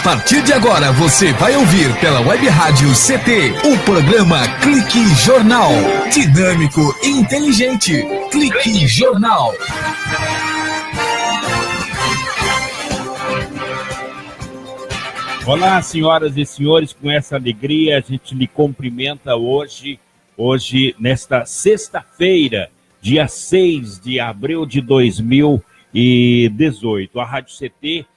partir de agora você vai ouvir pela Web Rádio CT o programa Clique Jornal. Dinâmico e inteligente. Clique Jornal. Olá, senhoras e senhores, com essa alegria a gente lhe cumprimenta hoje, nesta sexta-feira, dia 6 de abril de 2018. A Rádio CT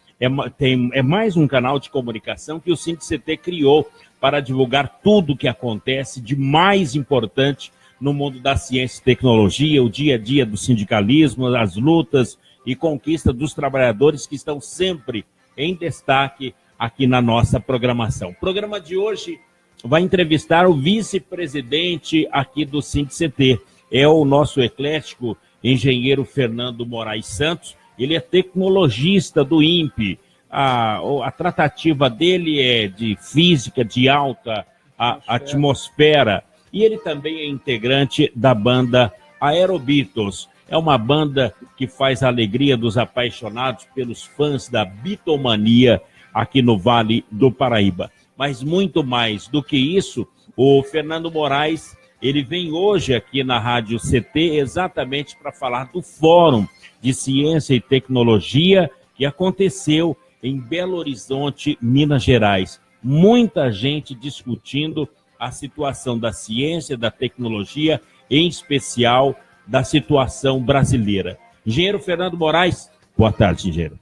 é mais um canal de comunicação que o SINDICT criou para divulgar tudo o que acontece de mais importante no mundo da ciência e tecnologia, o dia a dia do sindicalismo, as lutas e conquista dos trabalhadores que estão sempre em destaque aqui na nossa programação. O programa de hoje vai entrevistar o vice-presidente aqui do SINDICT. É o nosso eclético engenheiro Fernando Moraes Santos. Ele é tecnologista do INPE. A tratativa dele é de física de alta atmosfera. E ele também é integrante da banda Aerobeatles. É uma banda que faz a alegria dos apaixonados pelos fãs da bitomania aqui no Vale do Paraíba. Mas muito mais do que isso, o Fernando Moraes, ele vem hoje aqui na Rádio CT exatamente para falar do Fórum de Ciência e Tecnologia que aconteceu em Belo Horizonte, Minas Gerais. Muita gente discutindo a situação da ciência, da tecnologia, em especial da situação brasileira. Engenheiro Fernando Moraes, boa tarde, engenheiro.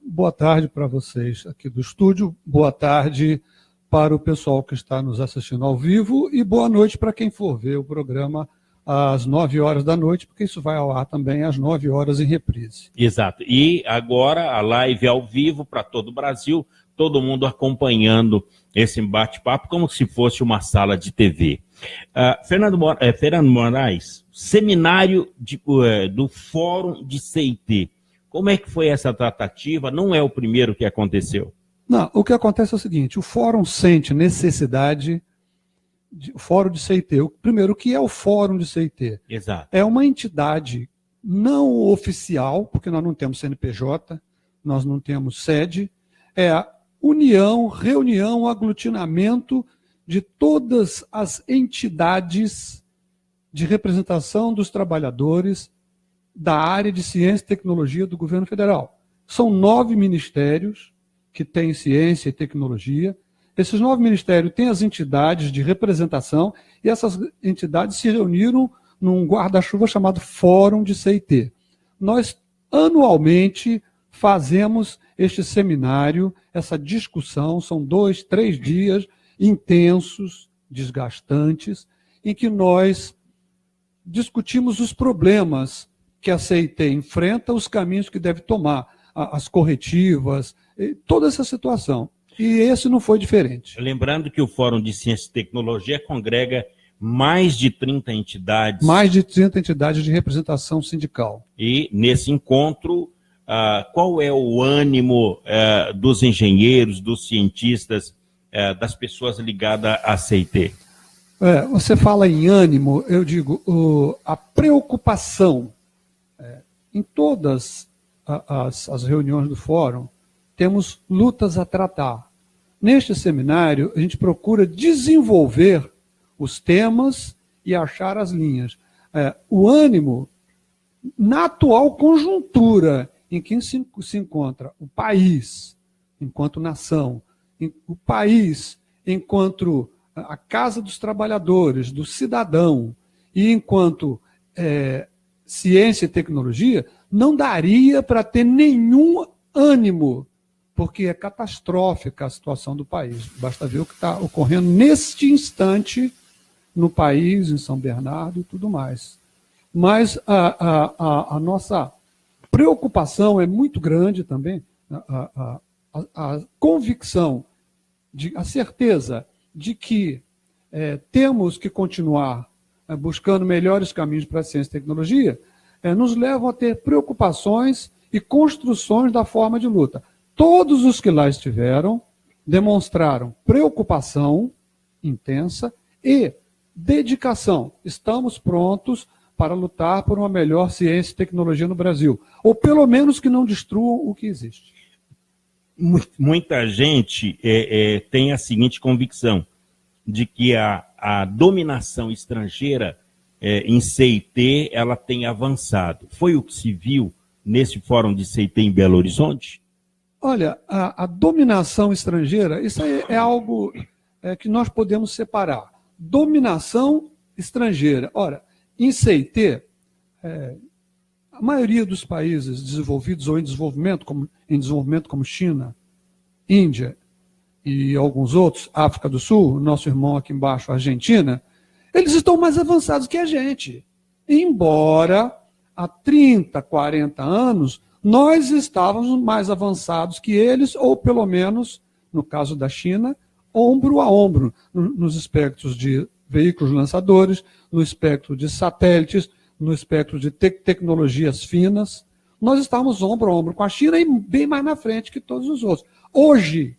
Boa tarde para vocês aqui do estúdio, boa tarde para o pessoal que está nos assistindo ao vivo e boa noite para quem for ver o programa às 9 horas da noite, porque isso vai ao ar também às 9 horas em reprise. Exato. E agora a live ao vivo para todo o Brasil, todo mundo acompanhando esse bate-papo como se fosse uma sala de TV. Fernando Moraes, seminário do Fórum de CIT. Como é que foi essa tratativa? Não é o primeiro que aconteceu. Não, o que acontece é o seguinte, o Fórum sente necessidade, o Fórum de CIT, primeiro, o que é o Fórum de CIT? Exato. É uma entidade não oficial, porque nós não temos CNPJ, nós não temos sede, é a união, reunião, aglutinamento de todas as entidades de representação dos trabalhadores da área de ciência e tecnologia do governo federal. São 9 ministérios que têm ciência e tecnologia. Esses 9 ministérios têm as entidades de representação e essas entidades se reuniram num guarda-chuva chamado Fórum de CIT. Nós, anualmente, fazemos este seminário, essa discussão, são 2, 3 dias intensos, desgastantes, em que nós discutimos os problemas que a CIT enfrenta, os caminhos que deve tomar, as corretivas, toda essa situação. E esse não foi diferente. Lembrando que o Fórum de Ciência e Tecnologia congrega mais de 30 entidades. Mais de 30 entidades de representação sindical. E nesse encontro, qual é o ânimo dos engenheiros, dos cientistas, das pessoas ligadas à CIT? Você fala em ânimo, eu digo, a preocupação. Em todas as reuniões do fórum, temos lutas a tratar. Neste seminário, a gente procura desenvolver os temas e achar as linhas. O ânimo, na atual conjuntura em que se encontra o país, enquanto nação, o país enquanto a casa dos trabalhadores, do cidadão, e enquanto ciência e tecnologia, não daria para ter nenhum ânimo, porque é catastrófica a situação do país. Basta ver o que está ocorrendo neste instante no país, em São Bernardo e tudo mais. Mas a nossa preocupação é muito grande também, a convicção, a certeza de que temos que continuar buscando melhores caminhos para a ciência e tecnologia, nos levam a ter preocupações e construções da forma de luta. Todos os que lá estiveram demonstraram preocupação intensa e dedicação. Estamos prontos para lutar por uma melhor ciência e tecnologia no Brasil, ou pelo menos que não destruam o que existe. muita gente tem a seguinte convicção, de que a dominação estrangeira em CIT ela tem avançado. Foi o que se viu nesse fórum de CIT em Belo Horizonte? Olha, a dominação estrangeira, isso aí é algo que nós podemos separar. Dominação estrangeira. Ora, em CIT, a maioria dos países desenvolvidos ou em desenvolvimento como China, Índia e alguns outros, África do Sul, nosso irmão aqui embaixo, Argentina, eles estão mais avançados que a gente. Embora há 30, 40 anos nós estávamos mais avançados que eles, ou pelo menos, no caso da China, ombro a ombro, nos espectros de veículos lançadores, no espectro de satélites, no espectro de tecnologias finas. Nós estávamos ombro a ombro com a China e bem mais na frente que todos os outros. Hoje,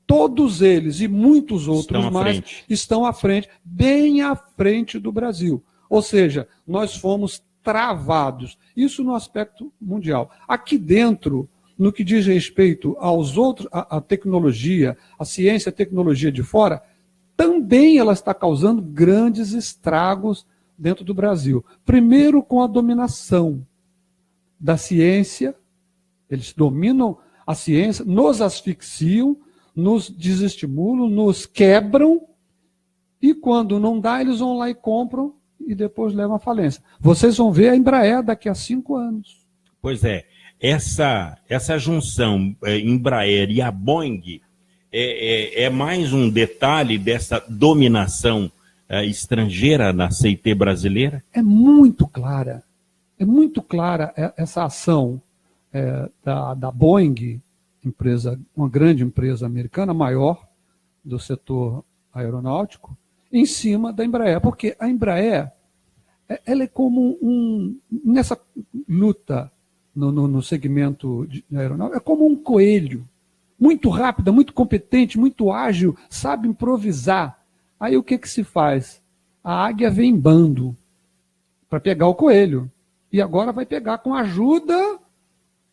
todos eles e muitos outros mais estão à frente, bem à frente do Brasil. Ou seja, nós fomos travados. Isso no aspecto mundial. Aqui dentro, no que diz respeito aos outros, a tecnologia, a ciência e a tecnologia de fora, também ela está causando grandes estragos dentro do Brasil. Primeiro, com a dominação da ciência, eles dominam a ciência, nos asfixiam, nos desestimulam, nos quebram, e quando não dá, eles vão lá e compram e depois levam à falência. Vocês vão ver a Embraer daqui a 5 anos. Pois é, essa junção Embraer e a Boeing é mais um detalhe dessa dominação estrangeira na CIT brasileira? É muito clara essa ação da Boeing, uma grande empresa americana, maior do setor aeronáutico, em cima da Embraer, porque a Embraer ela é como nessa luta no segmento aeronáutico, é como um coelho, muito rápida, muito competente, muito ágil, sabe improvisar. Aí o que se faz? A águia vem em bando para pegar o coelho, e agora vai pegar com a ajuda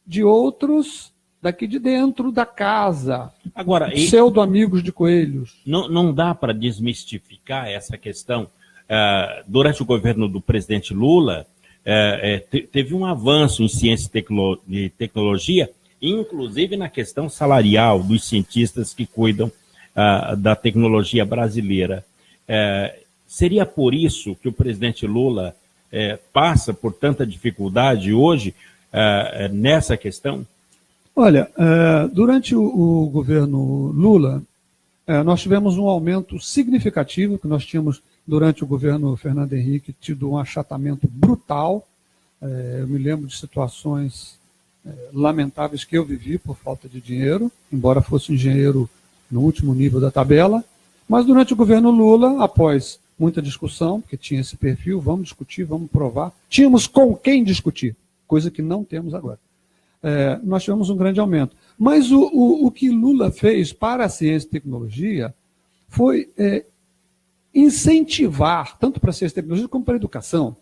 de outros daqui de dentro da casa, agora, pseudo-amigos de coelhos. Não dá para desmistificar essa questão. Durante o governo do presidente Lula, teve um avanço em ciência e tecnologia, inclusive na questão salarial dos cientistas que cuidam da tecnologia brasileira. Seria por isso que o presidente Lula passa por tanta dificuldade hoje nessa questão? Olha, durante o governo Lula, nós tivemos um aumento significativo, que nós tínhamos, durante o governo Fernando Henrique, tido um achatamento brutal. Eu me lembro de situações lamentáveis que eu vivi por falta de dinheiro, embora fosse engenheiro no último nível da tabela. Mas durante o governo Lula, após muita discussão, porque tinha esse perfil, vamos discutir, vamos provar, tínhamos com quem discutir, coisa que não temos agora. Nós tivemos um grande aumento. Mas o que Lula fez para a ciência e tecnologia foi incentivar, tanto para a ciência e tecnologia como para a educação.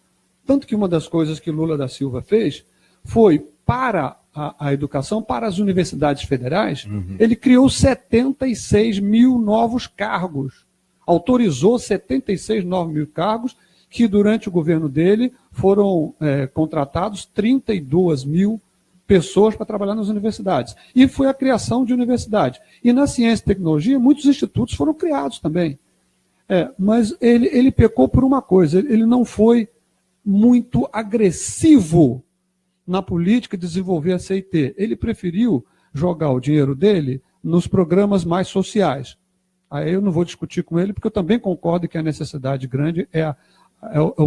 Tanto que uma das coisas que Lula da Silva fez foi, para a educação, para as universidades federais, ele criou 76 mil novos cargos. Autorizou 76 mil cargos, que durante o governo dele foram contratados 32 mil pessoas para trabalhar nas universidades. E foi a criação de universidades. E na ciência e tecnologia, muitos institutos foram criados também. Mas ele pecou por uma coisa, ele não foi muito agressivo na política de desenvolver a CIT. Ele preferiu jogar o dinheiro dele nos programas mais sociais. Aí eu não vou discutir com ele, porque eu também concordo que a necessidade grande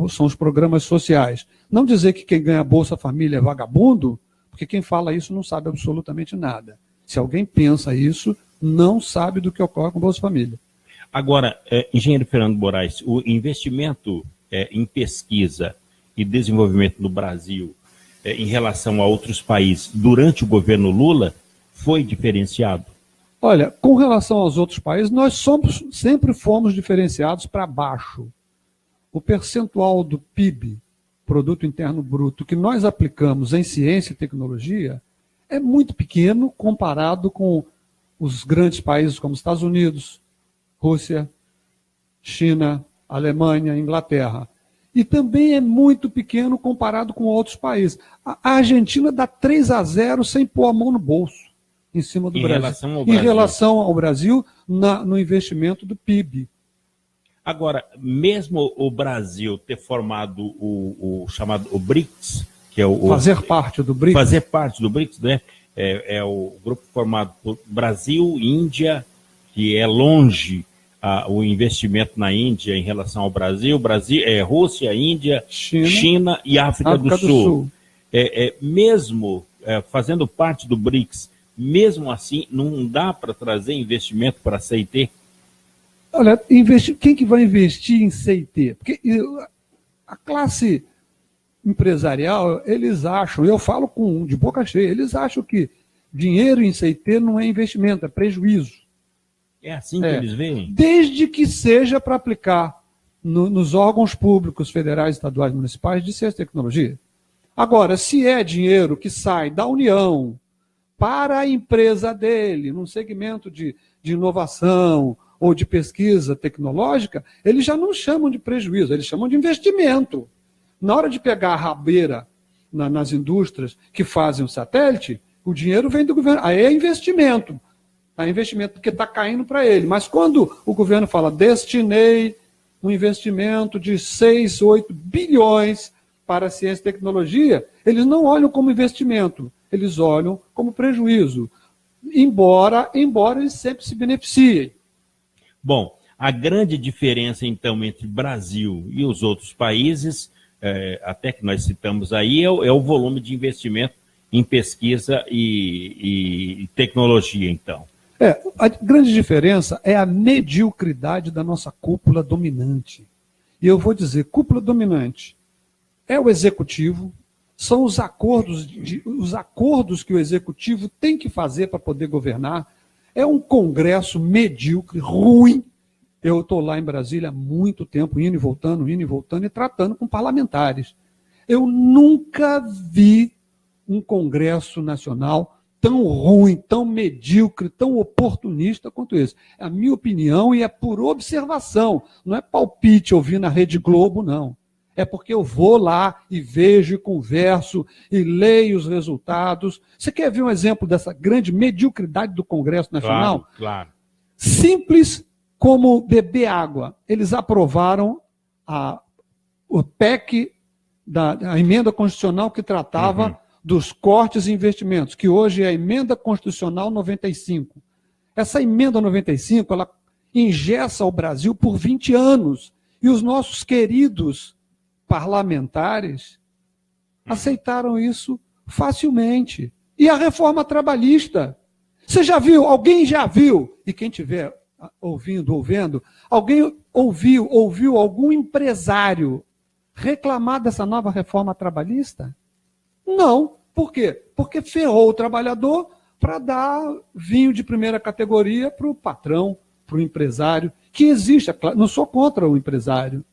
são os programas sociais. Não dizer que quem ganha Bolsa Família é vagabundo, porque quem fala isso não sabe absolutamente nada. Se alguém pensa isso, não sabe do que ocorre com Bolsa Família. Agora, engenheiro Fernando Moraes, o investimento em pesquisa e desenvolvimento no Brasil em relação a outros países durante o governo Lula foi diferenciado? Olha, com relação aos outros países, nós sempre fomos diferenciados para baixo. O percentual do PIB, Produto Interno Bruto, que nós aplicamos em ciência e tecnologia, é muito pequeno comparado com os grandes países como Estados Unidos, Rússia, China, Alemanha, Inglaterra. E também é muito pequeno comparado com outros países. A Argentina dá 3-0 sem pôr a mão no bolso em cima do Brasil. Em relação ao Brasil, no investimento do PIB. Agora, mesmo o Brasil ter formado o chamado o BRICS, que é fazer parte do BRICS. Fazer parte do BRICS, né? É o grupo formado por Brasil, Índia, que é longe o investimento na Índia em relação ao Brasil, Rússia, Índia, China e África do Sul. Mesmo fazendo parte do BRICS, mesmo assim, não dá para trazer investimento para a CIT? Olha, quem que vai investir em CIT? Porque a classe empresarial, eles acham, eu falo de boca cheia, eles acham que dinheiro em CIT não é investimento, é prejuízo. É assim que eles veem? Desde que seja para aplicar nos órgãos públicos, federais, estaduais, municipais de ciência e tecnologia. Agora, se é dinheiro que sai da União para a empresa dele, num segmento de inovação ou de pesquisa tecnológica, eles já não chamam de prejuízo, eles chamam de investimento. Na hora de pegar a rabeira nas indústrias que fazem o satélite, o dinheiro vem do governo. Aí é investimento. É investimento porque está caindo para ele. Mas quando o governo fala, destinei um investimento de 6, 8 bilhões para a ciência e tecnologia, eles não olham como investimento, eles olham como prejuízo. Embora eles sempre se beneficiem. Bom, a grande diferença, então, entre Brasil e os outros países, até que nós citamos aí, é o volume de investimento em pesquisa e tecnologia, então. A grande diferença é a mediocridade da nossa cúpula dominante. E eu vou dizer, cúpula dominante é o executivo, são os acordos que o executivo tem que fazer para poder governar. É um congresso medíocre, ruim. Eu estou lá em Brasília há muito tempo, indo e voltando, e tratando com parlamentares. Eu nunca vi um congresso nacional tão ruim, tão medíocre, tão oportunista quanto esse. É a minha opinião e é por observação. Não é palpite ouvir na Rede Globo, não. É porque eu vou lá e vejo e converso e leio os resultados. Você quer ver um exemplo dessa grande mediocridade do Congresso Nacional? Claro. Simples como beber água. Eles aprovaram o PEC, a emenda constitucional que tratava dos cortes e investimentos, que hoje é a emenda constitucional 95. Essa emenda 95, ela engessa o Brasil por 20 anos. E os nossos queridos parlamentares aceitaram isso facilmente. E a reforma trabalhista? Você já viu? Alguém já viu? E quem estiver ouvindo, alguém ouviu algum empresário reclamar dessa nova reforma trabalhista? Não. Por quê? Porque ferrou o trabalhador para dar vinho de primeira categoria para o patrão, para o empresário, que existe. Não sou contra o empresário.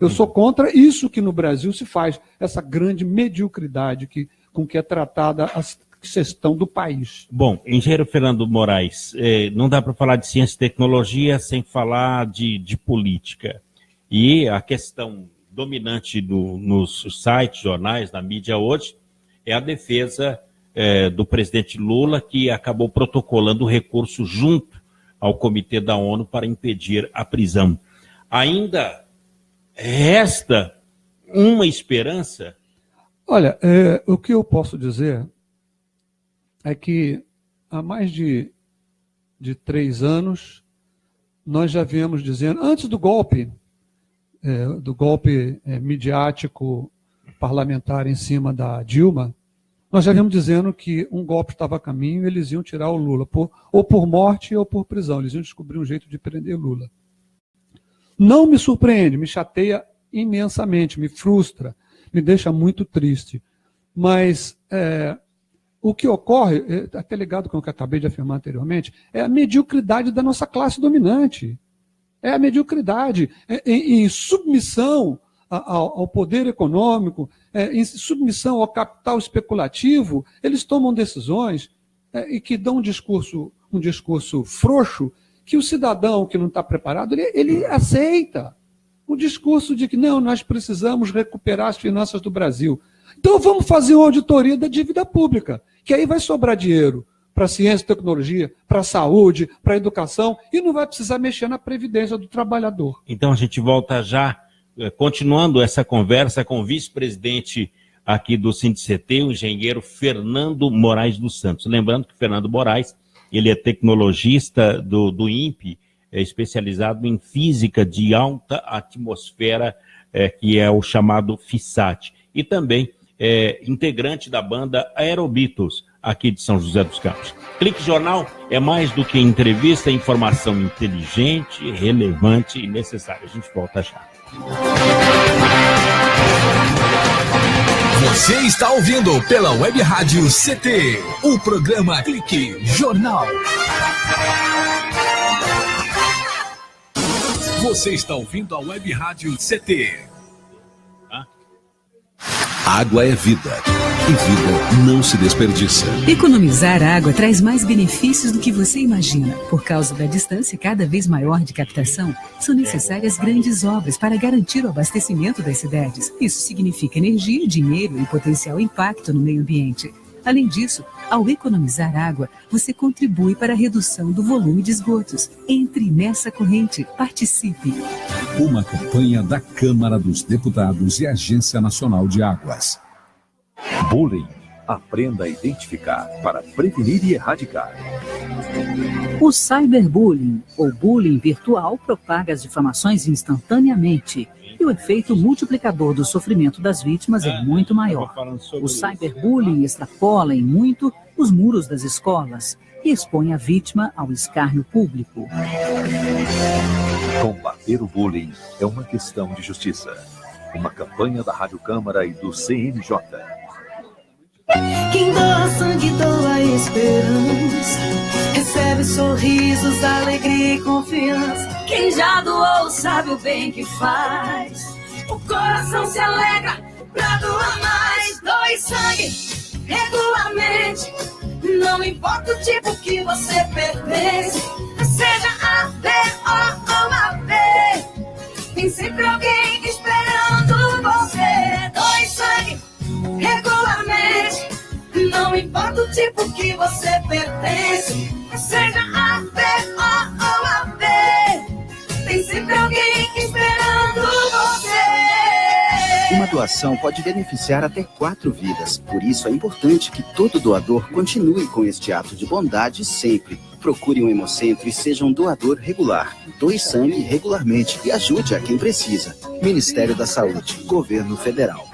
Eu sou contra isso que no Brasil se faz, essa grande mediocridade com que é tratada a questão do país. Bom, engenheiro Fernando Moraes, não dá para falar de ciência e tecnologia sem falar de política. E a questão dominante nos sites, jornais, na mídia hoje, é a defesa do presidente Lula, que acabou protocolando o recurso junto ao Comitê da ONU para impedir a prisão. Ainda resta uma esperança? Olha, o que eu posso dizer é que há mais de 3 anos, nós já viemos dizendo, antes do golpe midiático parlamentar em cima da Dilma, nós já viemos dizendo que um golpe estava a caminho e eles iam tirar o Lula, ou por morte ou por prisão. Eles iam descobrir um jeito de prender Lula. Não me surpreende, me chateia imensamente, me frustra, me deixa muito triste. Mas o que ocorre, até ligado com o que eu acabei de afirmar anteriormente, é a mediocridade da nossa classe dominante. É a mediocridade em submissão ao poder econômico, em submissão ao capital especulativo, eles tomam decisões e que dão um discurso frouxo, que o cidadão que não está preparado, ele aceita o discurso de que não, nós precisamos recuperar as finanças do Brasil. Então vamos fazer uma auditoria da dívida pública, que aí vai sobrar dinheiro para ciência e tecnologia, para a saúde, para a educação, e não vai precisar mexer na previdência do trabalhador. Então a gente volta já, continuando essa conversa com o vice-presidente aqui do SINDICT, o engenheiro Fernando Moraes dos Santos. Lembrando que o Fernando Moraes, ele é tecnologista do INPE, é especializado em física de alta atmosfera, que é o chamado FISAT, e também integrante da banda Aerobeatles, aqui de São José dos Campos. Clique Jornal é mais do que entrevista, é informação inteligente, relevante e necessária. A gente volta já. Você está ouvindo pela Web Rádio CT, o programa Clique Jornal. Você está ouvindo a Web Rádio CT. Água é vida, e vida não se desperdiça. Economizar água traz mais benefícios do que você imagina. Por causa da distância cada vez maior de captação, são necessárias grandes obras para garantir o abastecimento das cidades. Isso significa energia, dinheiro e potencial impacto no meio ambiente. Além disso, ao economizar água, você contribui para a redução do volume de esgotos. Entre nessa corrente, participe. Uma campanha da Câmara dos Deputados e Agência Nacional de Águas. Bullying. Aprenda a identificar para prevenir e erradicar. O cyberbullying, ou bullying virtual, propaga as difamações instantaneamente. E o efeito multiplicador do sofrimento das vítimas é muito maior. O cyberbullying extrapola em muito os muros das escolas e expõe a vítima ao escárnio público. Combater o bullying é uma questão de justiça. Uma campanha da Rádio Câmara e do CNJ. Quem doa sangue, doa esperança. Recebe sorrisos, alegria e confiança. Quem já doou sabe o bem que faz. O coração se alegra pra doar mais. Doe sangue regularmente. Não importa o tipo que você pertence. Seja A, B ou uma B. Tem sempre alguém esperando você. Doe sangue regularmente. Não importa o tipo que você pertence. Seja A, B ou a B. Tem sempre alguém esperando você. Uma doação pode beneficiar até 4 vidas. Por isso é importante que todo doador continue com este ato de bondade sempre. Procure um hemocentro e seja um doador regular. Doe sangue regularmente e ajude a quem precisa. Ministério da Saúde, Governo Federal.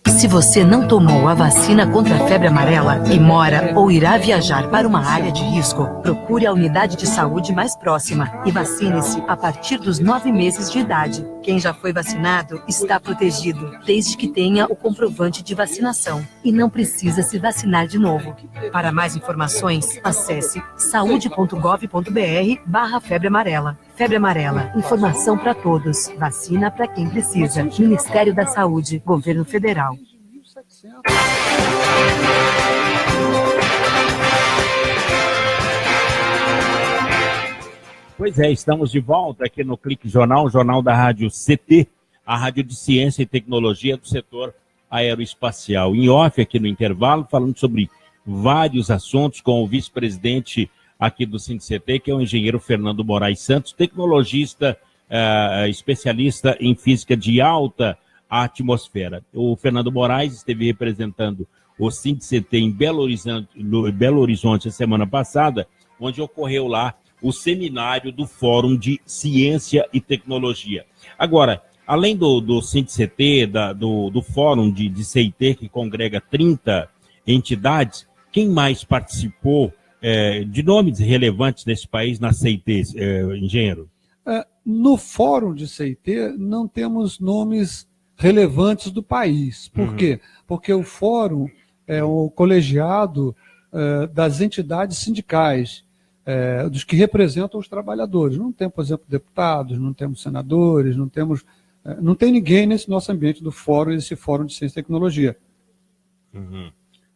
Se você não tomou a vacina contra a febre amarela e mora ou irá viajar para uma área de risco, procure a unidade de saúde mais próxima e vacine-se a partir dos 9 meses de idade. Quem já foi vacinado está protegido, desde que tenha o comprovante de vacinação e não precisa se vacinar de novo. Para mais informações, acesse saude.gov.br/febre amarela. Febre amarela, informação para todos, vacina para quem precisa. Ministério da Saúde, Governo Federal. Pois é, estamos de volta aqui no Clique Jornal, o jornal da Rádio CT, a rádio de ciência e tecnologia do setor aeroespacial. Em off, aqui no intervalo, falando sobre vários assuntos com o vice-presidente aqui do SINDICT, que é o engenheiro Fernando Moraes Santos, tecnologista, especialista em física de alta atmosfera. O Fernando Moraes esteve representando o SINDICT em Belo Horizonte a semana passada, onde ocorreu lá o seminário do Fórum de Ciência e Tecnologia. Agora, além do SINDICT, do Fórum de CIT, que congrega 30 entidades, quem mais participou de nomes relevantes desse país na CIT, engenheiro? No Fórum de CIT não temos nomes relevantes do país. Por quê? Porque o Fórum é o colegiado das entidades sindicais. dos que representam os trabalhadores. Não temos, por exemplo, deputados, não temos senadores, não tem ninguém nesse nosso ambiente do fórum, esse fórum de ciência e tecnologia. Uhum.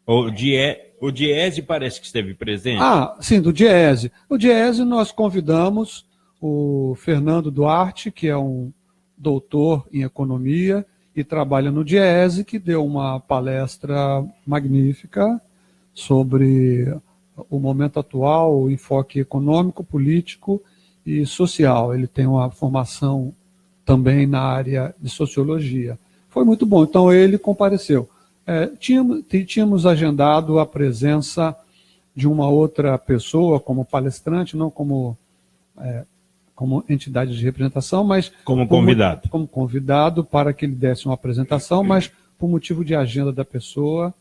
O DIEESE parece que esteve presente. Sim, do DIEESE. O DIEESE nós convidamos o Fernando Duarte, que é um doutor em economia e trabalha no DIEESE, que deu uma palestra magnífica sobre o momento atual, o enfoque econômico, político e social. Ele tem uma formação também na área de sociologia. Foi muito bom, então ele compareceu. Tínhamos agendado a presença de uma outra pessoa como palestrante, não como entidade de representação, mas como convidado. Como convidado para que ele desse uma apresentação, mas por motivo de agenda da pessoa,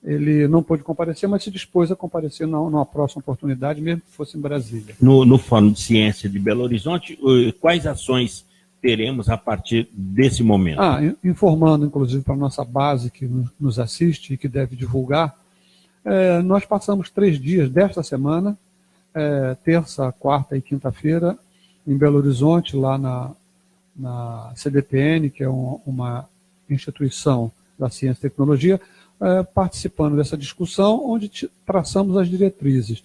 ele não pôde comparecer, mas se dispôs a comparecer numa próxima oportunidade, mesmo que fosse em Brasília. No Fórum de Ciência de Belo Horizonte, quais ações teremos a partir desse momento? Informando, inclusive, para a nossa base que nos assiste e que deve divulgar, nós passamos 3 dias desta semana, terça, quarta e quinta-feira, em Belo Horizonte, lá na CDPN, que é uma instituição da ciência e tecnologia, participando dessa discussão, onde traçamos as diretrizes.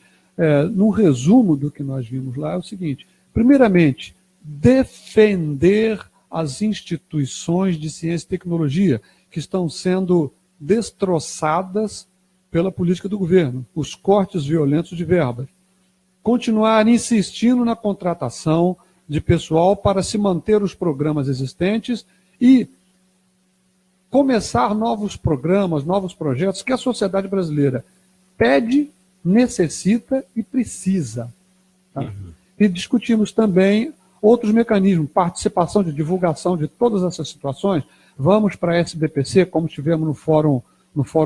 Num resumo do que nós vimos lá, é o seguinte: primeiramente, defender as instituições de ciência e tecnologia que estão sendo destroçadas pela política do governo, os cortes violentos de verbas. Continuar insistindo na contratação de pessoal para se manter os programas existentes e começar novos programas, novos projetos que a sociedade brasileira pede, necessita e precisa. Tá? E discutimos também outros mecanismos, participação de divulgação de todas essas situações. Vamos para a SBPC, como tivemos no Fórum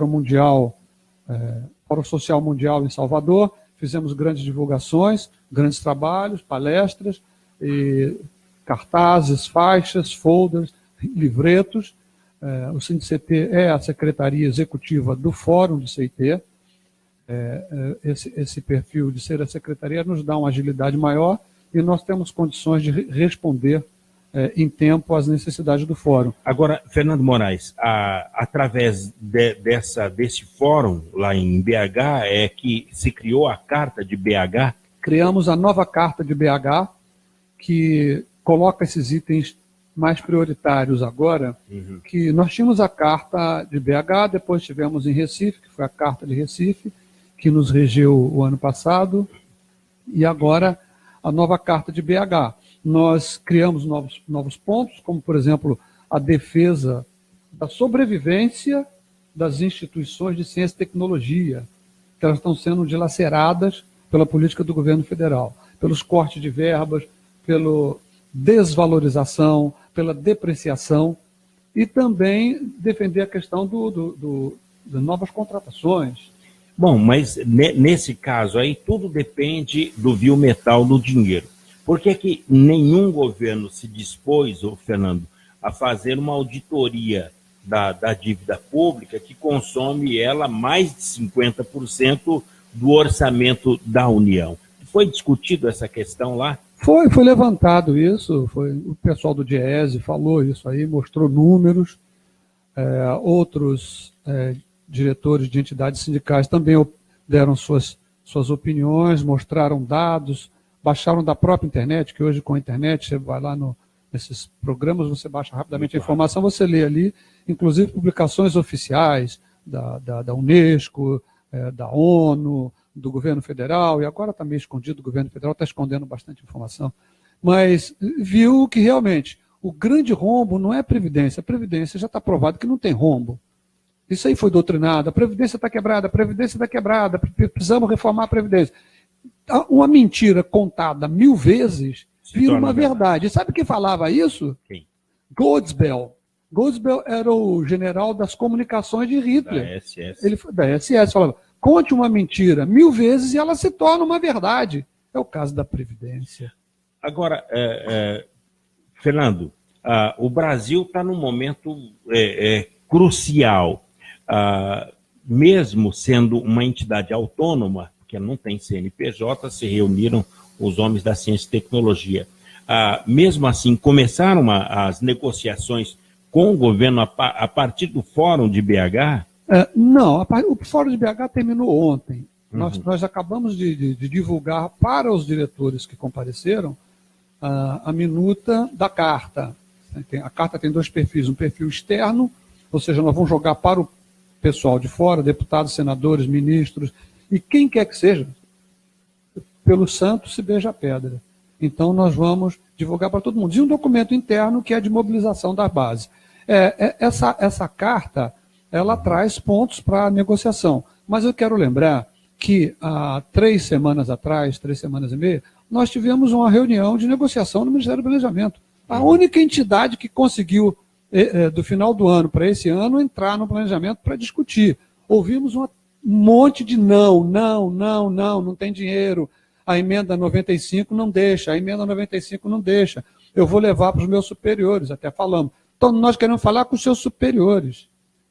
Mundial, Fórum Social Mundial em Salvador, fizemos grandes divulgações, grandes trabalhos, palestras, cartazes, faixas, folders, livretos. O CINDCT é a secretaria executiva do Fórum de CIT. Esse perfil de ser a secretaria nos dá uma agilidade maior e nós temos condições de responder em tempo às necessidades do fórum. Agora, Fernando Moraes, através desse fórum lá em BH, é que se criou a Carta de BH? Criamos a nova Carta de BH, que coloca esses itens mais prioritários agora, que nós tínhamos a Carta de BH, depois tivemos em Recife, que foi a Carta de Recife, que nos regeu o ano passado, e agora a nova Carta de BH. Nós criamos novos pontos, como, por exemplo, a defesa da sobrevivência das instituições de ciência e tecnologia, que elas estão sendo dilaceradas pela política do governo federal, pelos cortes de verbas, pela desvalorização, pela depreciação, e também defender a questão de novas contratações. Bom, mas nesse caso aí, tudo depende do metal do dinheiro. Por que nenhum governo se dispôs, Fernando, a fazer uma auditoria da dívida pública que consome ela mais de 50% do orçamento da União? Foi discutido essa questão lá? Foi levantado isso, o pessoal do DIEESE falou isso aí, mostrou números, outros diretores de entidades sindicais também deram suas opiniões, mostraram dados, baixaram da própria internet, que hoje com a internet você vai lá nesses programas, você baixa rapidamente a informação, você lê ali, inclusive publicações oficiais da Unesco, da ONU, do governo federal, e agora está meio escondido, o governo federal está escondendo bastante informação, mas viu que realmente o grande rombo não é a Previdência já está provado que não tem rombo. Isso aí foi doutrinado, a Previdência está quebrada, precisamos reformar a Previdência. Uma mentira contada 1000 vezes vira uma verdade. E sabe quem falava isso? Quem? Goldsbell. Goldsbell era o general das comunicações de Hitler. Da SS. Falava, conte uma mentira 1000 vezes e ela se torna uma verdade. É o caso da Previdência. Agora, Fernando, o Brasil está num momento crucial. Mesmo sendo uma entidade autônoma, porque não tem CNPJ, se reuniram os homens da ciência e tecnologia. Mesmo assim, começaram as negociações com o governo a partir do Fórum de BH? Não, o Fórum de BH terminou ontem. Nós acabamos de divulgar para os diretores que compareceram a minuta da carta. A carta tem 2 perfis, um perfil externo, ou seja, nós vamos jogar para o pessoal de fora, deputados, senadores, ministros, e quem quer que seja, pelo santo se beija a pedra. Então nós vamos divulgar para todo mundo. E um documento interno que é de mobilização da base. Essa carta, ela traz pontos para a negociação. Mas eu quero lembrar que há 3 semanas atrás, 3 semanas e meia, nós tivemos uma reunião de negociação no Ministério do Planejamento. A única entidade que conseguiu, do final do ano para esse ano, entrar no planejamento para discutir. Ouvimos um monte de não tem dinheiro, a emenda 95 não deixa, a emenda 95 não deixa, eu vou levar para os meus superiores, até falamos. Então nós queremos falar com os seus superiores.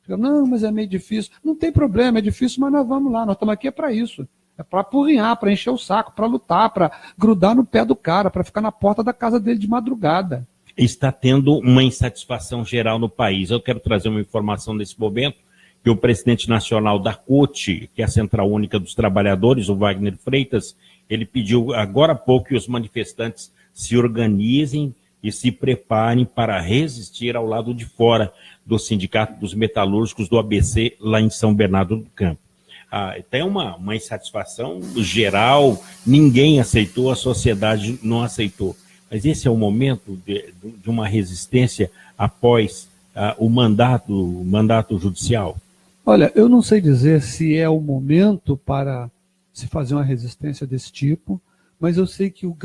Não, mas é meio difícil. Não tem problema, é difícil, mas nós vamos lá, nós estamos aqui para isso. É para apurrinhar, para encher o saco, para lutar, para grudar no pé do cara, para ficar na porta da casa dele de madrugada. Está tendo uma insatisfação geral no país. Eu quero trazer uma informação nesse momento, que o presidente nacional da CUT, que é a Central Única dos Trabalhadores, o Wagner Freitas, ele pediu agora há pouco que os manifestantes se organizem e se preparem para resistir ao lado de fora do Sindicato dos Metalúrgicos do ABC, lá em São Bernardo do Campo. Tem uma insatisfação geral, ninguém aceitou, a sociedade não aceitou. Mas esse é o momento de uma resistência após o mandato judicial? Olha, eu não sei dizer se é o momento para se fazer uma resistência desse tipo, mas eu sei que o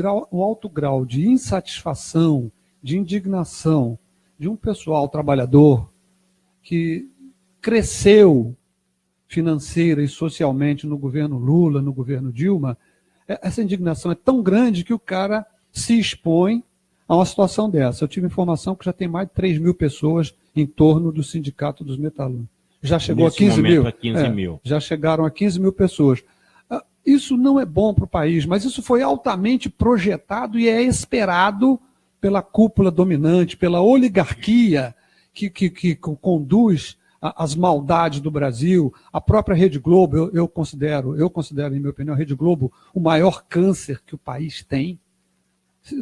alto grau de insatisfação, de indignação de um pessoal trabalhador que cresceu financeira e socialmente no governo Lula, no governo Dilma, essa indignação é tão grande que o cara se expõe a uma situação dessa. Eu tive informação que já tem mais de 3 mil pessoas em torno do Sindicato dos Metalúrgicos. Já chegou a 15 mil? 15 mil. Já chegaram a 15 mil pessoas. Isso não é bom para o país, mas isso foi altamente projetado e é esperado pela cúpula dominante, pela oligarquia que conduz as maldades do Brasil. A própria Rede Globo, eu considero, em minha opinião, a Rede Globo o maior câncer que o país tem.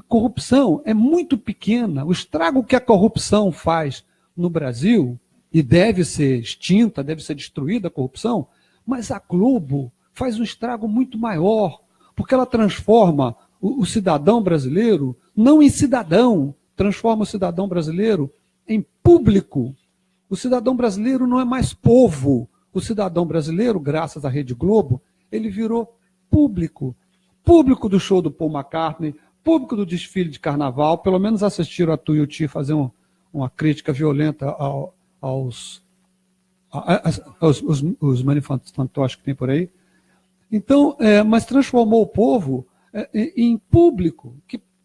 Corrupção é muito pequena. O estrago que a corrupção faz no Brasil, e deve ser extinta, deve ser destruída a corrupção, mas a Globo faz um estrago muito maior, porque ela transforma o cidadão brasileiro não em cidadão, transforma o cidadão brasileiro em público. O cidadão brasileiro não é mais povo. O cidadão brasileiro, graças à Rede Globo, ele virou público. Público do show do Paul McCartney, público do desfile de carnaval, pelo menos assistiram a Tuiuti fazer uma crítica violenta aos manifestantes que tem por aí. Então, mas transformou o povo em público,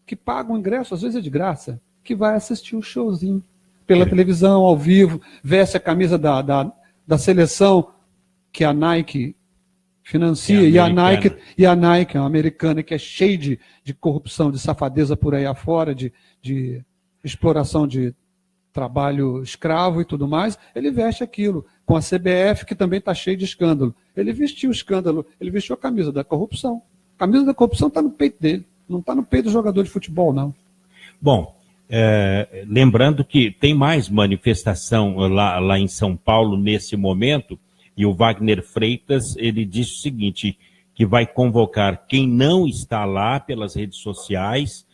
que paga um ingresso, às vezes é de graça, que vai assistir o showzinho pela televisão, ao vivo, veste a camisa da seleção que a Nike financia, e a Nike é uma americana que é cheia de corrupção, de safadeza por aí afora, de exploração de trabalho escravo e tudo mais, ele veste aquilo. Com a CBF, que também está cheia de escândalo. Ele vestiu o escândalo, ele vestiu a camisa da corrupção. A camisa da corrupção está no peito dele, não está no peito do jogador de futebol, não. Bom, lembrando que tem mais manifestação lá em São Paulo nesse momento, e o Wagner Freitas, ele disse o seguinte, que vai convocar quem não está lá pelas redes sociais,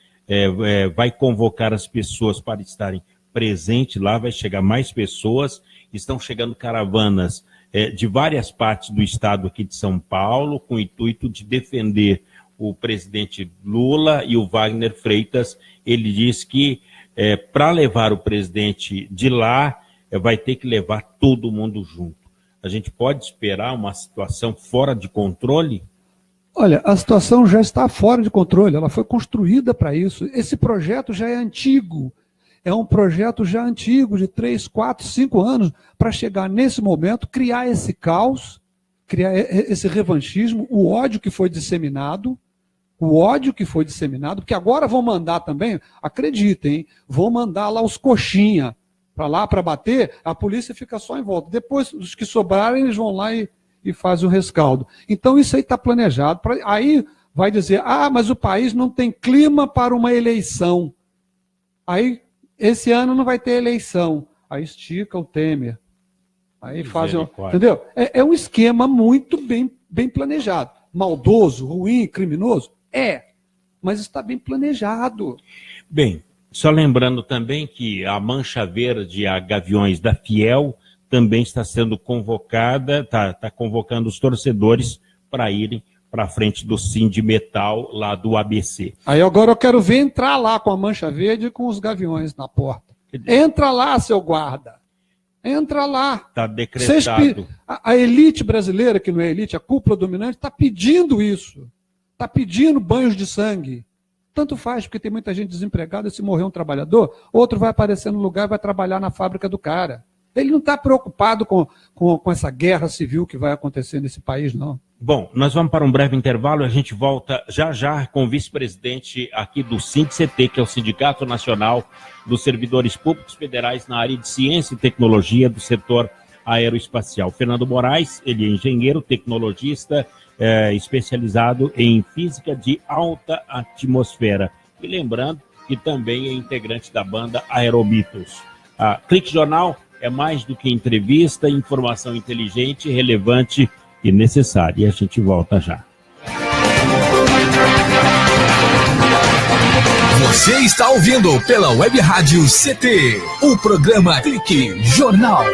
vai convocar as pessoas para estarem presentes lá, vai chegar mais pessoas, estão chegando caravanas de várias partes do estado aqui de São Paulo, com o intuito de defender o presidente Lula, e o Wagner Freitas, ele diz que para levar o presidente de lá, vai ter que levar todo mundo junto. A gente pode esperar uma situação fora de controle? Olha, a situação já está fora de controle, ela foi construída para isso. Esse projeto já é antigo, é um projeto já antigo, de 3, 4, 5 anos, para chegar nesse momento, criar esse caos, criar esse revanchismo, o ódio que foi disseminado, porque agora vão mandar também, acreditem, vão mandar lá os coxinha para lá para bater, a polícia fica só em volta. Depois, os que sobrarem, eles vão lá e fazem o rescaldo. Então, isso aí está planejado. Aí vai dizer, mas o país não tem clima para uma eleição. Aí, esse ano não vai ter eleição. Aí estica o Temer. Aí fazem, entendeu? É um esquema muito bem planejado. Maldoso, ruim, criminoso? Mas está bem planejado. Bem, só lembrando também que a Mancha Verde, a Gaviões da Fiel, também está sendo convocada, está convocando os torcedores para irem para frente do Sindimetal lá do ABC. Aí agora eu quero ver entrar lá com a Mancha Verde e com os Gaviões na porta. Entra lá, seu guarda. Entra lá. Está decretado. A elite brasileira, que não é elite, a cúpula dominante, está pedindo isso. Está pedindo banhos de sangue. Tanto faz, porque tem muita gente desempregada, se morrer um trabalhador, outro vai aparecer no lugar e vai trabalhar na fábrica do cara. Ele não está preocupado com essa guerra civil que vai acontecer nesse país, não. Bom, nós vamos para um breve intervalo e a gente volta já com o vice-presidente aqui do SINDCT, que é o Sindicato Nacional dos Servidores Públicos Federais na área de Ciência e Tecnologia do setor aeroespacial. Fernando Moraes, ele é engenheiro, tecnologista, especializado em física de alta atmosfera. E lembrando que também é integrante da banda Aeromitos. A Clique Jornal é mais do que entrevista, informação inteligente, relevante e necessária. E a gente volta já. Você está ouvindo pela Web Rádio CT, o programa Clique Jornal.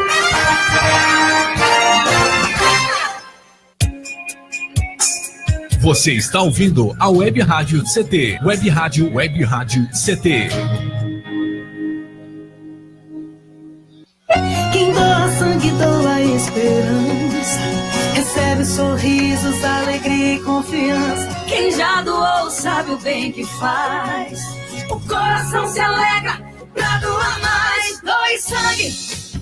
Você está ouvindo a Web Rádio CT, Web Rádio CT. Quem doa sangue, doa esperança. Recebe sorrisos, alegria e confiança. Quem já doou sabe o bem que faz. O coração se alegra pra doar mais. Doe sangue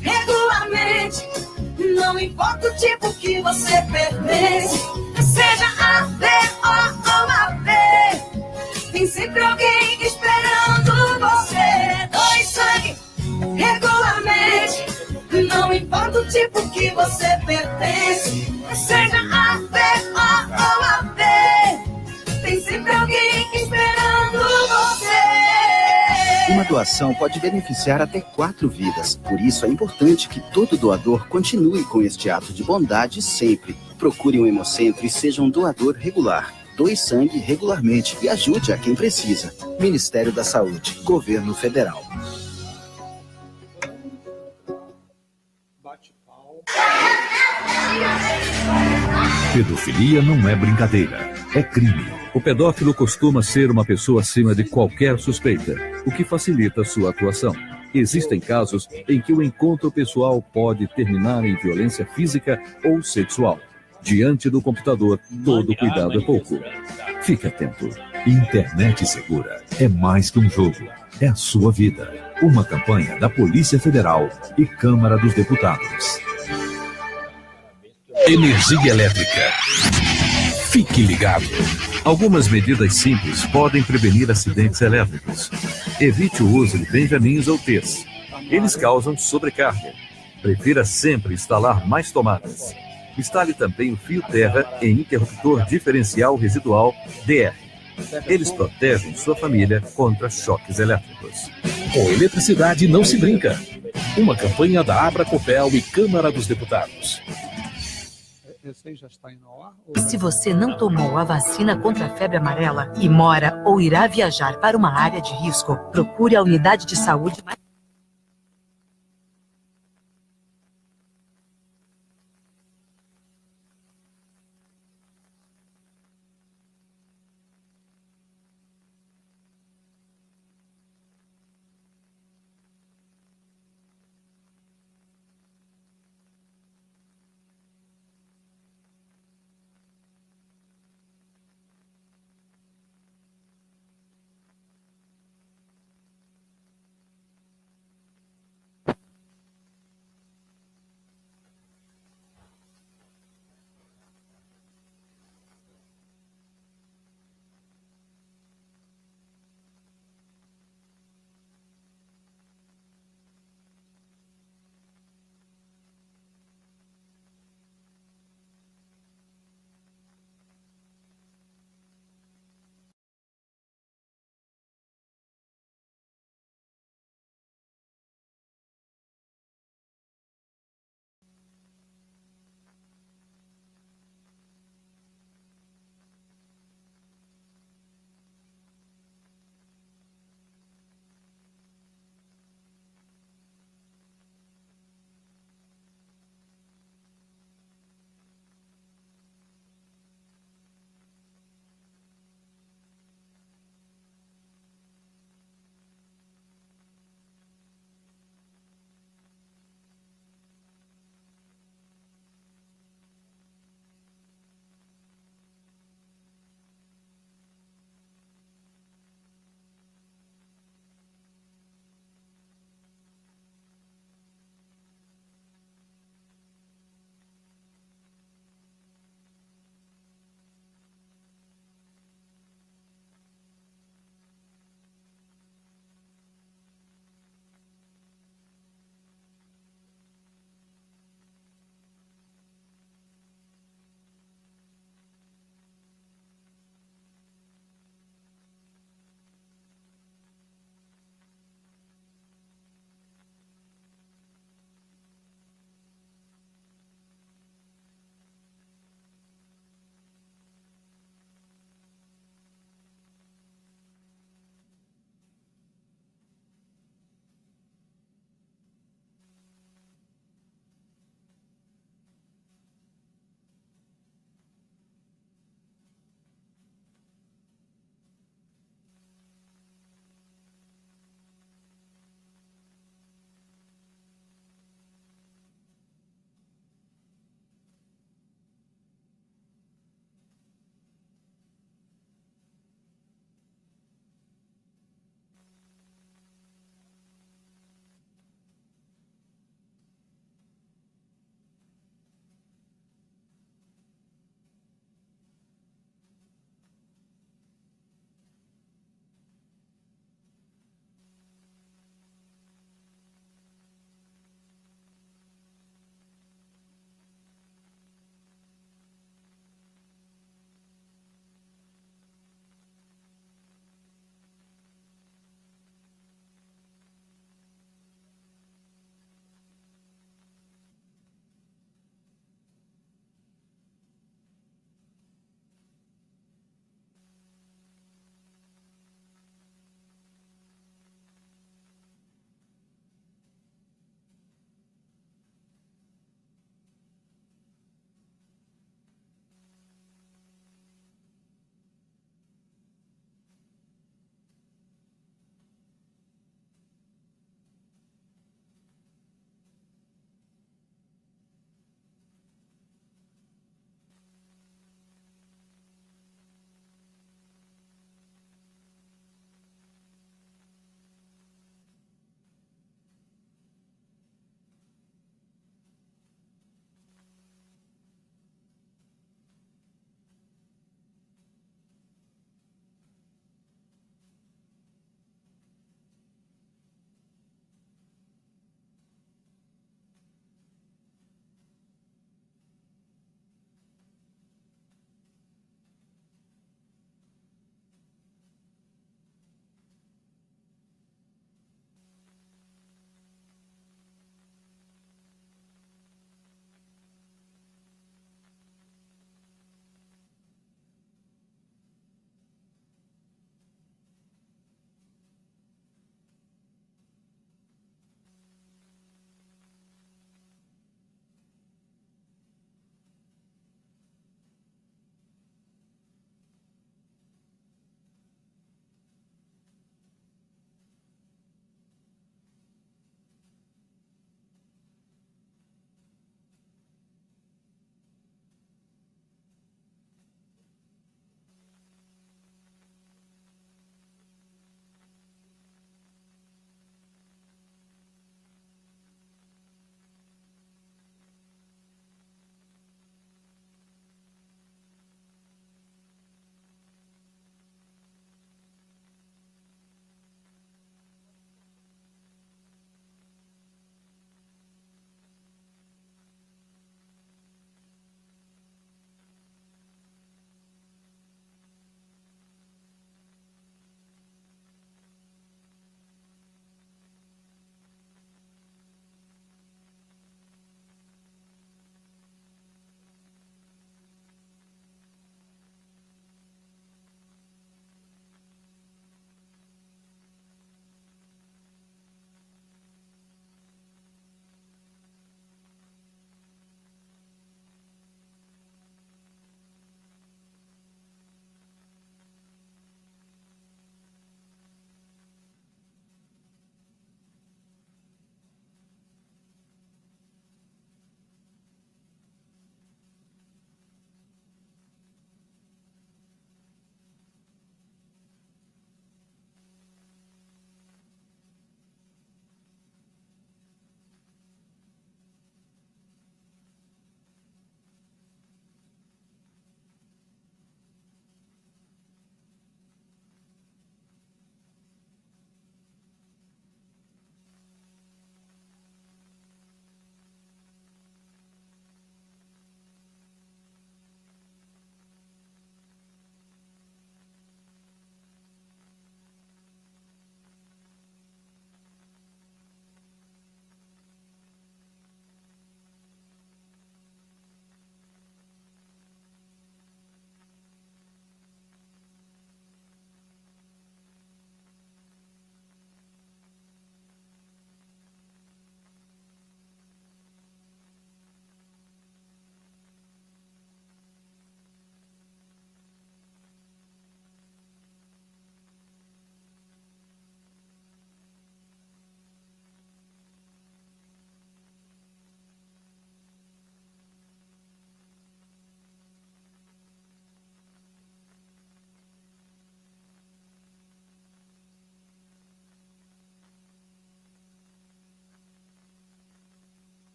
regularmente. Não importa o tipo que você pertence. Seja A, B ou AB. Tem sempre alguém esperando você. Doe sangue regularmente. Não importa o tipo que você pertence. Seja A, B ou AB. Tem sempre alguém esperando você. Uma doação pode beneficiar até 4 vidas. Por isso é importante que todo doador continue com este ato de bondade sempre. Procure um hemocentro e seja um doador regular. Doe sangue regularmente e ajude a quem precisa. Ministério da Saúde, Governo Federal. Pedofilia não é brincadeira, é crime. O pedófilo costuma ser uma pessoa acima de qualquer suspeita, o que facilita sua atuação. Existem casos em que o encontro pessoal pode terminar em violência física ou sexual. Diante do computador, todo cuidado é pouco. Fique atento. Internet Segura é mais que um jogo, é a sua vida. Uma campanha da Polícia Federal e Câmara dos Deputados. Energia elétrica. Fique ligado. Algumas medidas simples podem prevenir acidentes elétricos. Evite o uso de benjamins ou T's. Eles causam sobrecarga. Prefira sempre instalar mais tomadas. Instale também o fio terra e interruptor diferencial residual DR. Eles protegem sua família contra choques elétricos. Com eletricidade não se brinca. Uma campanha da Abracopel e Câmara dos Deputados. E se você não tomou a vacina contra a febre amarela e mora ou irá viajar para uma área de risco, procure a unidade de saúde mais